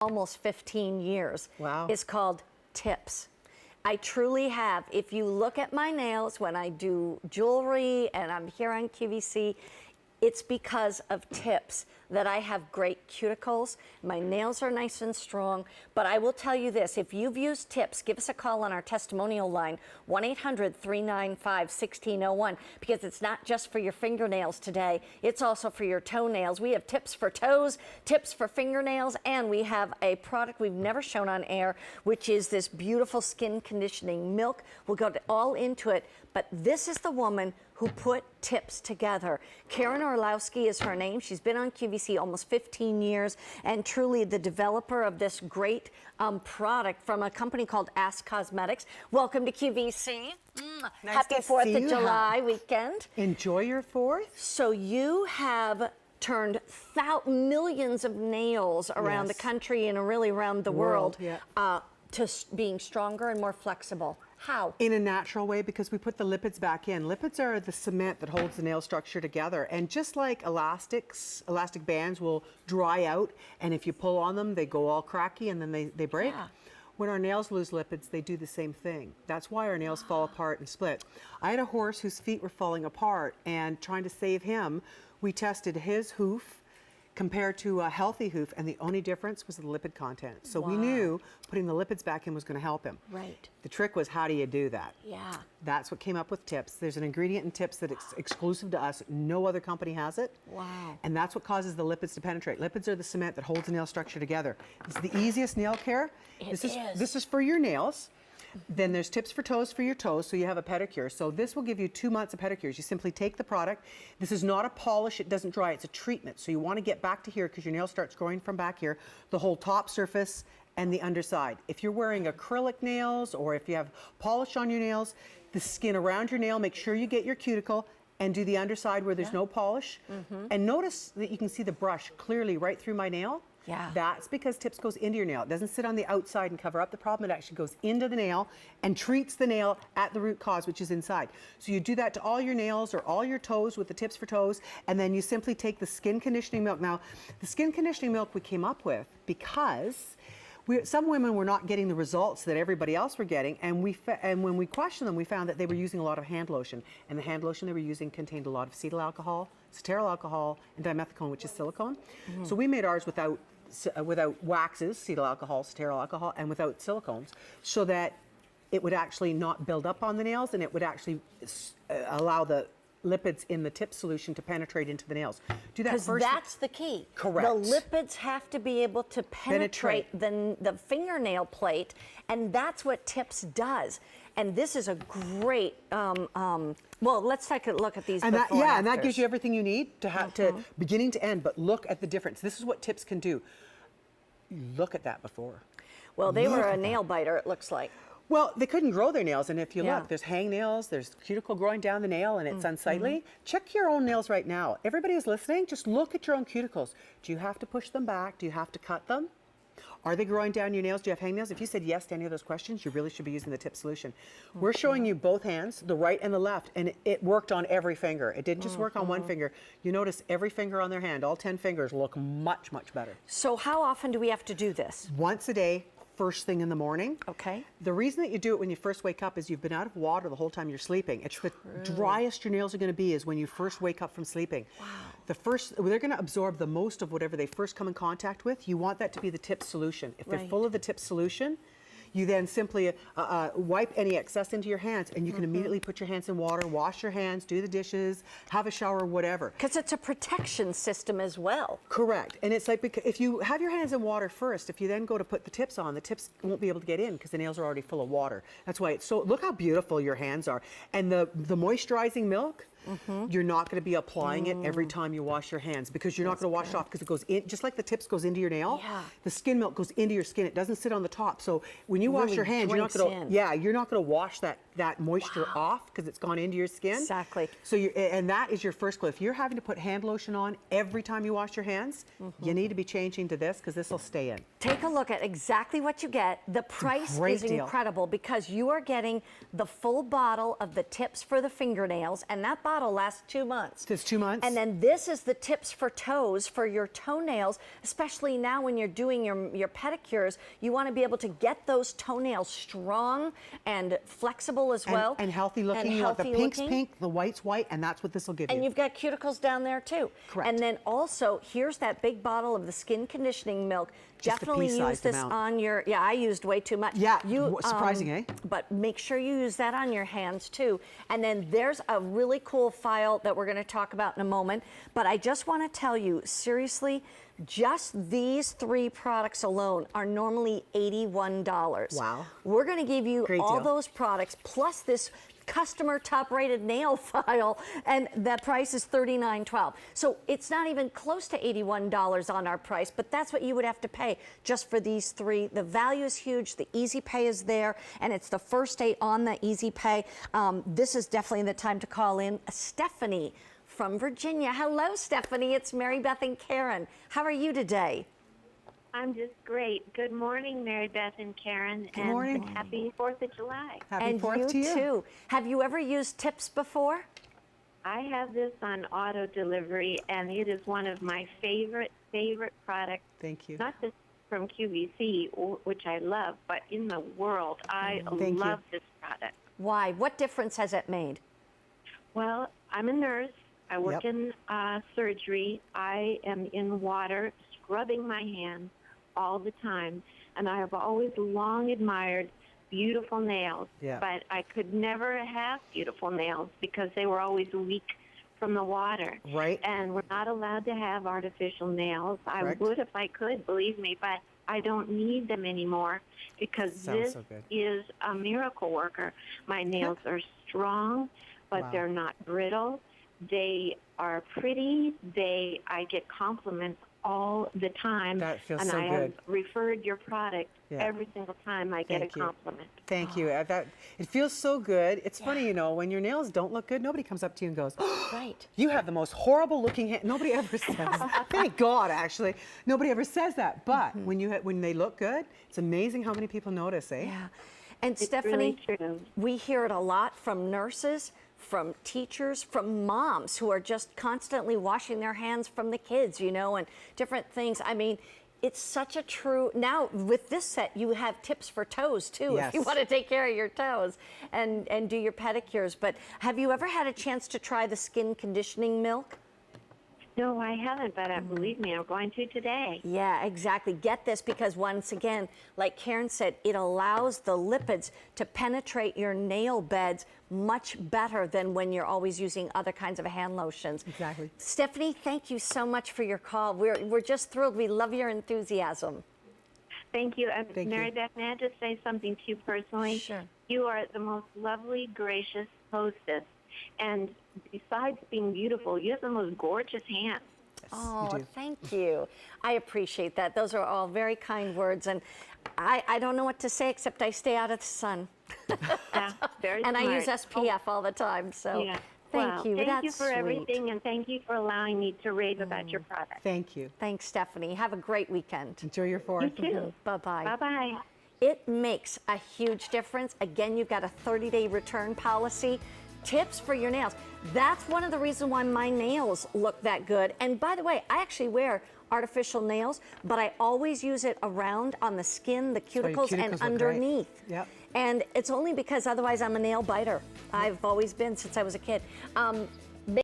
almost 15 years. Wow. Is called T.I.P.S. I truly have. If you look at my nails when I do jewelry and I'm here on QVC, it's because of T.I.P.S. that I have great cuticles. My nails are nice and strong. But I will tell you this, if you've used T.I.P.S, give us a call on our testimonial line, 1-800-395-1601, because it's not just for your fingernails today, it's also for your toenails. We have T.I.P.S for toes, T.I.P.S for fingernails, and we have a product we've never shown on air, which is this beautiful skin conditioning milk. We'll go all into it, but this is the woman who put T.I.P.S together. Karen Orlowski is her name. She's been on QVC almost 15 years and truly the developer of this great product from a company called Ask Cosmetics. Welcome to QVC. Nice Happy to 4th see of you. July weekend. Enjoy your 4th. So you have turned millions of nails around the country and really around the world to being stronger and more flexible. How? In a natural way, because we put the lipids back in. Lipids are the cement that holds the nail structure together. And just like elastic bands will dry out, and if you pull on them, they go all cracky and then they break. Yeah. When our nails lose lipids, they do the same thing. That's why our nails fall apart and split. I had a horse whose feet were falling apart, and trying to save him, we tested his hoof compared to a healthy hoof, and the only difference was the lipid content. So we knew putting the lipids back in was going to help him. Right. The trick was, how do you do that? Yeah. That's what came up with T.I.P.S. There's an ingredient in T.I.P.S that's exclusive to us. No other company has it. Wow. And that's what causes the lipids to penetrate. Lipids are the cement that holds the nail structure together. It's the easiest nail care. This is for your nails. Then there's T.I.P.S for toes for your toes, so you have a pedicure. So this will give you 2 months of pedicures. You simply take the product. This is not a polish, it doesn't dry, it's a treatment. So you want to get back to here because your nail starts growing from back here, the whole top surface and the underside. If you're wearing acrylic nails or if you have polish on your nails, the skin around your nail, make sure you get your cuticle and do the underside where there's no polish. And notice that you can see the brush clearly right through my nail. Yeah. That's because T.I.P.S goes into your nail. It doesn't sit on the outside and cover up the problem. It actually goes into the nail and treats the nail at the root cause, which is inside. So you do that to all your nails or all your toes with the T.I.P.S for toes, and then you simply take the skin conditioning milk. Now, the skin conditioning milk we came up with because some women were not getting the results that everybody else were getting, and when we questioned them, we found that they were using a lot of hand lotion, and the hand lotion they were using contained a lot of cetyl alcohol, cetearyl alcohol, and dimethicone, which is silicone. So we made ours without waxes, cetyl alcohol, cetearyl alcohol, and without silicones, so that it would actually not build up on the nails, and it would actually allow the lipids in the T.I.P.S solution to penetrate into the nails. Do that first. Because that's the key. Correct. The lipids have to be able to penetrate the fingernail plate, and that's what T.I.P.S does. And this is a great, well, let's take a look at these and before and that gives you everything you need to have to beginning to end, but look at the difference. This is what T.I.P.S can do. Look at that before. Well, they were a nail biter, it looks like. Well, they couldn't grow their nails, and if you look, there's hangnails, there's cuticle growing down the nail, and it's unsightly. Check your own nails right now. Everybody who's listening, just look at your own cuticles. Do you have to push them back? Do you have to cut them? Are they growing down your nails? Do you have hangnails? If you said yes to any of those questions, you really should be using the T.I.P.S solution. We're showing you both hands, the right and the left, and it worked on every finger. It didn't just work on one finger. You notice every finger on their hand, all 10 fingers, look much, much better. So how often do we have to do this? Once a day. First thing in the morning. Okay. The reason that you do it when you first wake up is you've been out of water the whole time you're sleeping. It's the driest your nails are going to be is when you first wake up from sleeping. Wow. They're going to absorb the most of whatever they first come in contact with. You want that to be the T.I.P.S solution. If they're full of the T.I.P.S solution, you then simply wipe any excess into your hands, and you can immediately put your hands in water, wash your hands, do the dishes, have a shower, whatever. Because it's a protection system as well. Correct. And it's like, if you have your hands in water first, if you then go to put the T.I.P.S on, the T.I.P.S won't be able to get in because the nails are already full of water. That's why it's so, look how beautiful your hands are. And the moisturizing milk, you're not going to be applying it every time you wash your hands because you're not going to wash it off because it goes in, just like the T.I.P.S goes into your nail, the skin milk goes into your skin. It doesn't sit on the top. So when you wash your hands, you're not going to, you're not going to wash that that moisture off because it's gone into your skin. Exactly. So and that is your first clue. If you're having to put hand lotion on every time you wash your hands, you need to be changing to this because this will stay in. Take a look at exactly what you get. The price is incredible because you are getting the full bottle of the tips for the fingernails, and that bottle lasts 2 months. It's 2 months. And then this is the tips for toes for your toenails, especially now when you're doing your pedicures. You want to be able to get those toenails strong and flexible as well. And healthy looking. You want the pink's pink, the white's white, and that's what this will give you. And you've got cuticles down there too. Correct. And then also, here's that big bottle of the skin conditioning milk. Just Definitely use this on your, I used way too much. Yeah, surprising, eh? But make sure you use that on your hands too. And then there's a really cool file that we're gonna talk about in a moment. But I just wanna tell you, seriously, just these 3 products alone are normally $81. Wow. We're gonna give you all deal. those products plus this customer top rated nail file, and that price is $39.12. So it's not even close to $81 on our price, but that's what you would have to pay just for these 3. The value is huge, the easy pay is there, and it's the first day on the easy pay. This is definitely the time to call in. Stephanie from Virginia. Hello, Stephanie. It's Mary Beth and Karen. How are you today? I'm just great. Good morning, Mary Beth and Karen. Good morning. And happy 4th of July. Happy 4th to you. Too. Have you ever used T.I.P.S before? I have this on auto delivery, and it is one of my favorite products. Thank you. Not just from QVC, which I love, but in the world. I love this product. Why? What difference has it made? Well, I'm a nurse. I work in surgery. I am in water, scrubbing my hands all the time, and I have always long admired beautiful nails, but I could never have beautiful nails because they were always weak from the water. Right. And we're not allowed to have artificial nails. Correct. I would if I could, believe me, but I don't need them anymore because this is a miracle worker. My nails are strong, but they're not brittle. They are pretty. I get compliments all the time. That feels and so I good. have referred your product every single time I get a compliment. Thank you. It feels so good. It's funny, you know, when your nails don't look good, nobody comes up to you and goes, Right. You have the most horrible looking hand. Nobody ever says thank God, actually. Nobody ever says that. But when they look good, it's amazing how many people notice, eh? Yeah. And It's Stephanie, really true. we hear it a lot from nurses, from teachers, from moms who are just constantly washing their hands from the kids, you know, and different things. I mean, it's such a true, now with this set, you have tips for toes too, if you want to take care of your toes and do your pedicures. But have you ever had a chance to try the skin conditioning milk? No, I haven't, but believe me, I'm going to today. Yeah, exactly. Get this because once again, like Karen said, it allows the lipids to penetrate your nail beds much better than when you're always using other kinds of hand lotions. Exactly. Stephanie, thank you so much for your call. We're just thrilled. We love your enthusiasm. Thank you. Thank Mary you. Beth, may I just say something to you personally? Sure. You are the most lovely, gracious hostess. And besides being beautiful, you have the most gorgeous hands. Oh, thank you. I appreciate that. Those are all very kind words. And I don't know what to say except I stay out of the sun. Yeah, very And smart. I use SPF all the time. So thank you. Thank That's you for sweet. everything, and thank you for allowing me to rave about your product. Thank you. Thanks, Stephanie. Have a great weekend. Enjoy your 4th. You too. Bye-bye. Bye-bye. It makes a huge difference. Again, you've got a 30-day return policy. Tips for your nails. That's one of the reasons why my nails look that good. And by the way, I actually wear artificial nails, but I always use it around on the skin, the cuticles, and look underneath. great. Yep. And it's only because otherwise I'm a nail biter. I've always been since I was a kid.